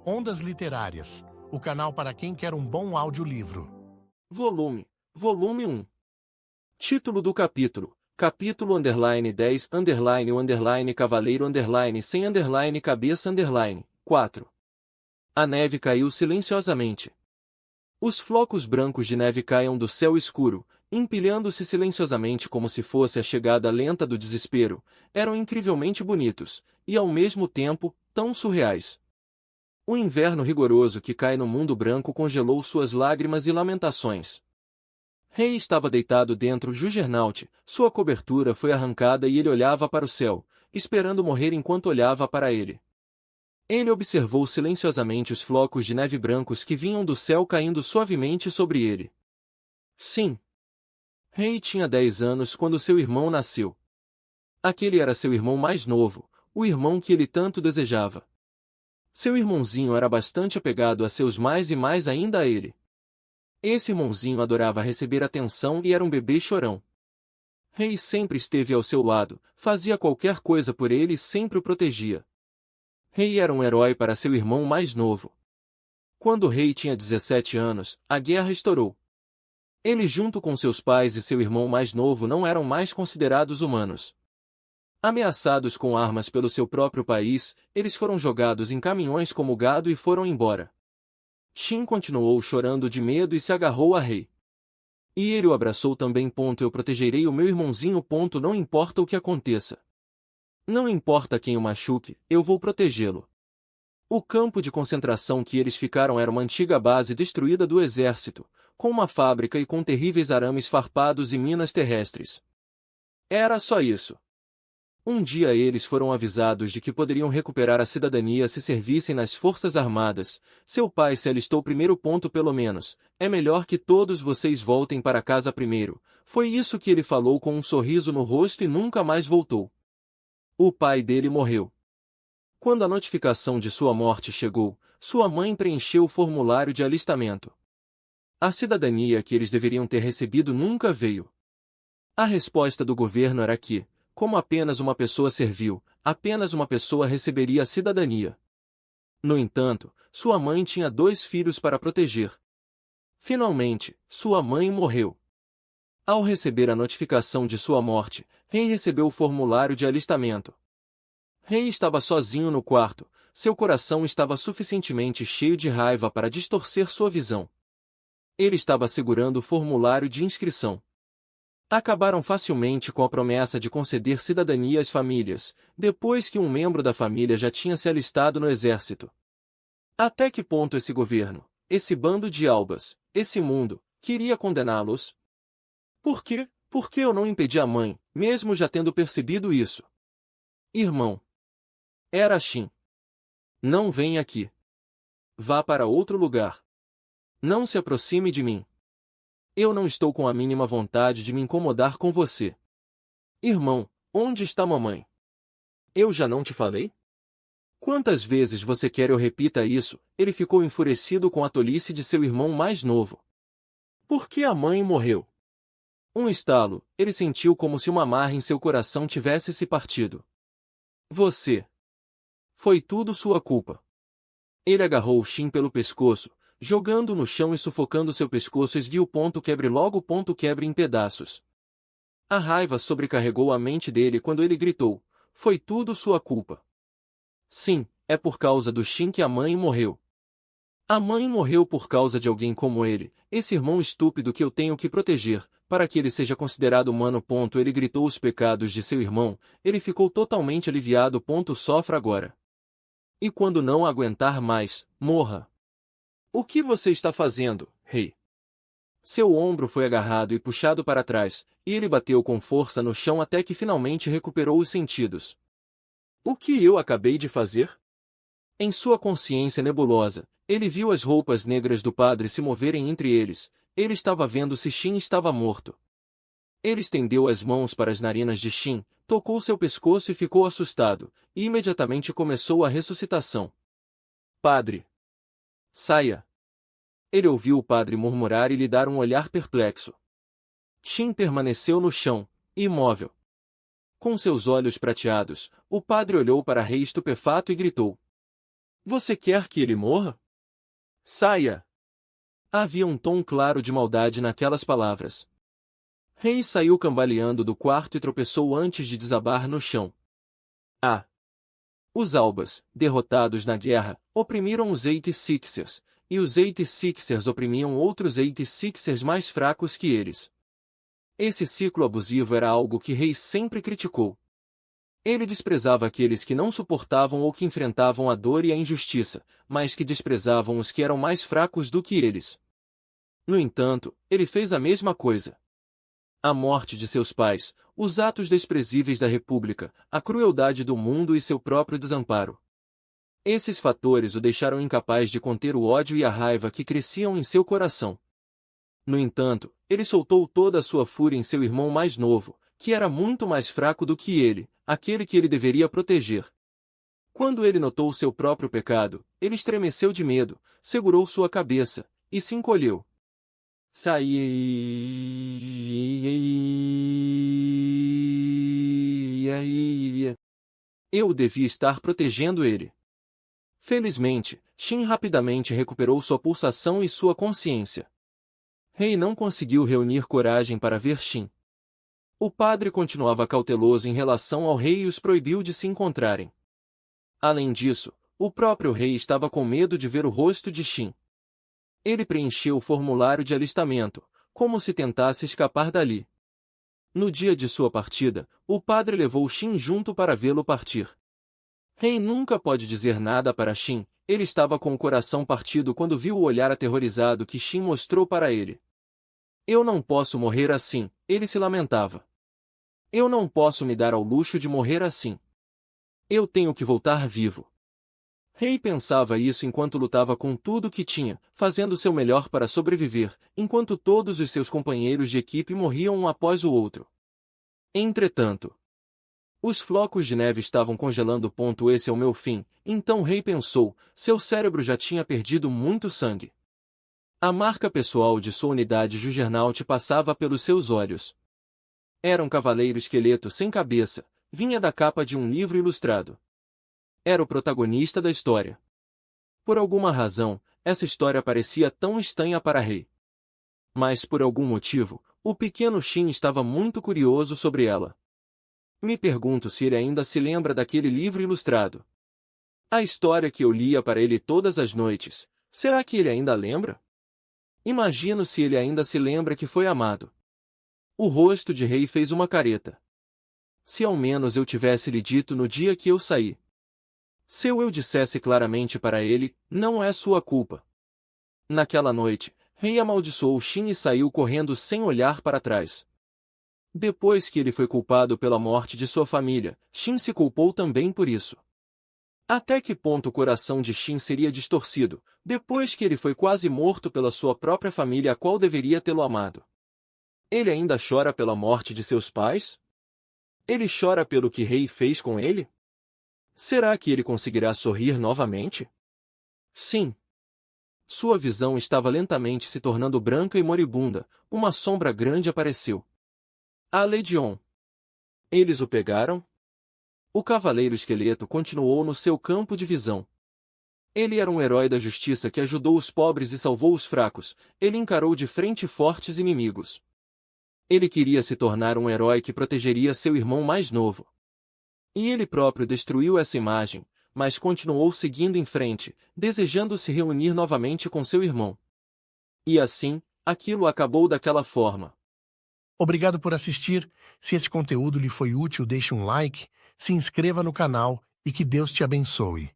Ondas Literárias, o canal para quem quer um bom audiolivro. Volume 1. Título do capítulo: Capítulo _ 10 _ Cavaleiro _ 100 _ Cabeça _ 4. A neve caiu silenciosamente. Os flocos brancos de neve caíam do céu escuro, empilhando-se silenciosamente como se fosse a chegada lenta do desespero. Eram incrivelmente bonitos, e ao mesmo tempo, tão surreais. O inverno rigoroso que cai no mundo branco congelou suas lágrimas e lamentações. Rei estava deitado dentro do juggernaut, sua cobertura foi arrancada e ele olhava para o céu, esperando morrer enquanto olhava para ele. Ele observou silenciosamente os flocos de neve brancos que vinham do céu caindo suavemente sobre ele. Sim. Rei tinha 10 anos quando seu irmão nasceu. Aquele era seu irmão mais novo, o irmão que ele tanto desejava. Seu irmãozinho era bastante apegado a seus mais e mais ainda a ele. Esse irmãozinho adorava receber atenção e era um bebê chorão. Rei sempre esteve ao seu lado, fazia qualquer coisa por ele e sempre o protegia. Rei era um herói para seu irmão mais novo. Quando Rei tinha 17 anos, a guerra estourou. Ele junto com seus pais e seu irmão mais novo não eram mais considerados humanos. Ameaçados com armas pelo seu próprio país, eles foram jogados em caminhões como gado e foram embora. Shin continuou chorando de medo e se agarrou a Rei. E ele o abraçou também. Eu protegerei o meu irmãozinho. Não importa o que aconteça. Não importa quem o machuque, eu vou protegê-lo. O campo de concentração que eles ficaram era uma antiga base destruída do exército, com uma fábrica e com terríveis arames farpados e minas terrestres. Era só isso. Um dia eles foram avisados de que poderiam recuperar a cidadania se servissem nas forças armadas. Seu pai se alistou primeiro. Pelo menos, é melhor que todos vocês voltem para casa primeiro. Foi isso que ele falou com um sorriso no rosto e nunca mais voltou. O pai dele morreu. Quando a notificação de sua morte chegou, sua mãe preencheu o formulário de alistamento. A cidadania que eles deveriam ter recebido nunca veio. A resposta do governo era que, como apenas uma pessoa serviu, apenas uma pessoa receberia a cidadania. No entanto, sua mãe tinha 2 filhos para proteger. Finalmente, sua mãe morreu. Ao receber a notificação de sua morte, Rei recebeu o formulário de alistamento. Rei estava sozinho no quarto, seu coração estava suficientemente cheio de raiva para distorcer sua visão. Ele estava segurando o formulário de inscrição. Acabaram facilmente com a promessa de conceder cidadania às famílias, depois que um membro da família já tinha se alistado no exército. Até que ponto esse governo, esse bando de albas, esse mundo, queria condená-los? Por quê? Por que eu não impedi a mãe, mesmo já tendo percebido isso? Irmão. Era Shin. Não venha aqui. Vá para outro lugar. Não se aproxime de mim. Eu não estou com a mínima vontade de me incomodar com você. Irmão, onde está mamãe? Eu já não te falei? Quantas vezes você quer eu repita isso? Ele ficou enfurecido com a tolice de seu irmão mais novo. Por que a mãe morreu? Um estalo, ele sentiu como se uma amarra em seu coração tivesse se partido. Você. Foi tudo sua culpa. Ele agarrou Shin pelo pescoço, jogando-o no chão e sufocando seu pescoço. Esguiu. Quebre logo. Quebre em pedaços. A raiva sobrecarregou a mente dele quando ele gritou: foi tudo sua culpa. Sim, é por causa do Shin que a mãe morreu. A mãe morreu por causa de alguém como ele, esse irmão estúpido que eu tenho que proteger, para que ele seja considerado humano. Ele gritou os pecados de seu irmão, ele ficou totalmente aliviado. Sofra agora. E quando não aguentar mais, morra. O que você está fazendo, Rei? Seu ombro foi agarrado e puxado para trás, e ele bateu com força no chão até que finalmente recuperou os sentidos. O que eu acabei de fazer? Em sua consciência nebulosa, ele viu as roupas negras do padre se moverem entre eles. Ele estava vendo se Shin estava morto. Ele estendeu as mãos para as narinas de Shin, tocou seu pescoço e ficou assustado, e imediatamente começou a ressuscitação. Padre! Saia! Ele ouviu o padre murmurar e lhe dar um olhar perplexo. Shin permaneceu no chão, imóvel. Com seus olhos prateados, o padre olhou para Rei estupefato e gritou: Você quer que ele morra? Saia! Havia um tom claro de maldade naquelas palavras. Rei saiu cambaleando do quarto e tropeçou antes de desabar no chão. Ah! Os Albas, derrotados na guerra, oprimiram os 86ers, e os 86ers oprimiam outros 86ers mais fracos que eles. Esse ciclo abusivo era algo que Rei sempre criticou. Ele desprezava aqueles que não suportavam ou que enfrentavam a dor e a injustiça, mas que desprezavam os que eram mais fracos do que eles. No entanto, ele fez a mesma coisa. A morte de seus pais, os atos desprezíveis da República, a crueldade do mundo e seu próprio desamparo. Esses fatores o deixaram incapaz de conter o ódio e a raiva que cresciam em seu coração. No entanto, ele soltou toda a sua fúria em seu irmão mais novo, que era muito mais fraco do que ele, aquele que ele deveria proteger. Quando ele notou seu próprio pecado, ele estremeceu de medo, segurou sua cabeça, e se encolheu. Eu devia estar protegendo ele. Felizmente, Shin rapidamente recuperou sua pulsação e sua consciência. Rei não conseguiu reunir coragem para ver Shin. O padre continuava cauteloso em relação ao rei e os proibiu de se encontrarem. Além disso, o próprio rei estava com medo de ver o rosto de Shin. Ele preencheu o formulário de alistamento, como se tentasse escapar dali. No dia de sua partida, o padre levou Shin junto para vê-lo partir. Rei nunca pode dizer nada para Shin, ele estava com o coração partido quando viu o olhar aterrorizado que Shin mostrou para ele. Eu não posso morrer assim, ele se lamentava. Eu não posso me dar ao luxo de morrer assim. Eu tenho que voltar vivo. Rei pensava isso enquanto lutava com tudo o que tinha, fazendo seu melhor para sobreviver, enquanto todos os seus companheiros de equipe morriam um após o outro. Entretanto, os flocos de neve estavam congelando. Esse é o meu fim, então Rei pensou, seu cérebro já tinha perdido muito sangue. A marca pessoal de sua unidade Juggernaut passava pelos seus olhos. Era um cavaleiro esqueleto sem cabeça, vinha da capa de um livro ilustrado. Era o protagonista da história. Por alguma razão, essa história parecia tão estranha para Rei. Mas por algum motivo, o pequeno Shin estava muito curioso sobre ela. Me pergunto se ele ainda se lembra daquele livro ilustrado. A história que eu lia para ele todas as noites, será que ele ainda lembra? Imagino se ele ainda se lembra que foi amado. O rosto de Rei fez uma careta. Se ao menos eu tivesse lhe dito no dia que eu saí. Se eu dissesse claramente para ele, não é sua culpa. Naquela noite, Rei amaldiçoou Shin e saiu correndo sem olhar para trás. Depois que ele foi culpado pela morte de sua família, Shin se culpou também por isso. Até que ponto o coração de Shin seria distorcido, depois que ele foi quase morto pela sua própria família a qual deveria tê-lo amado? Ele ainda chora pela morte de seus pais? Ele chora pelo que Rei fez com ele? Será que ele conseguirá sorrir novamente? Sim. Sua visão estava lentamente se tornando branca e moribunda, uma sombra grande apareceu. A Legion. Eles o pegaram? O cavaleiro esqueleto continuou no seu campo de visão. Ele era um herói da justiça que ajudou os pobres e salvou os fracos, ele encarou de frente fortes inimigos. Ele queria se tornar um herói que protegeria seu irmão mais novo. E ele próprio destruiu essa imagem, mas continuou seguindo em frente, desejando se reunir novamente com seu irmão. E assim, aquilo acabou daquela forma. Obrigado por assistir. Se esse conteúdo lhe foi útil, deixe um like, se inscreva no canal e que Deus te abençoe.